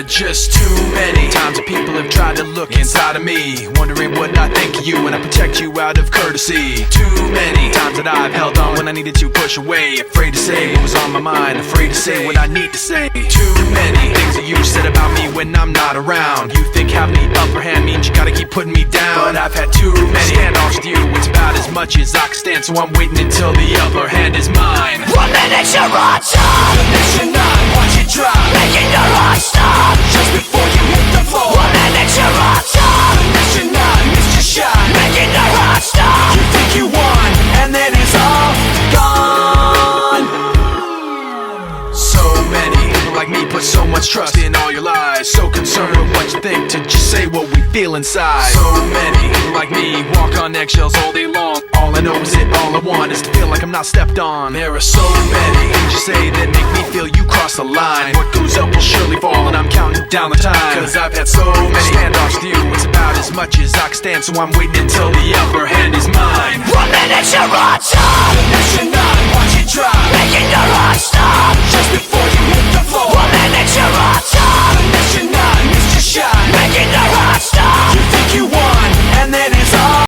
just too many times that people have tried to look inside of me, wondering what I think of you and I protect you out of courtesy. Too many times that I've held on when I needed to push away, afraid to say what was on my mind, afraid to say what I need to say. Too many things that you said about me when I'm not around. You think having the upper hand means you gotta keep putting me down, but I've had too many standoffs with you. It's about as much as I can stand, so I'm waiting until the upper hand is mine. 1 minute you're on top, the next you're not, watch it drop, making your heart stop just before you hit the floor. 1 minute you're on top, the next you're not, missed your shot, making your heart stop. you think you won, and then it's all gone. So many people like me put so much trust in all your lies, so concerned with what you think to just say what we feel inside. So many people like me walk on eggshells all day long. All I know is all I want is to feel like I'm not stepped on. There are so many things you say that make me feel you cross the line. What goes up will surely fall, and I'm counting down the time, cause I've had so many standoffs with you. It's about as much as I can stand, so I'm waiting until the upper hand is mine. 1 minute you're on top, the next you're not, watch it drop, making your heart stop just before you hit the floor. 1 minute you're on top, the next you're not, missed your shot, making your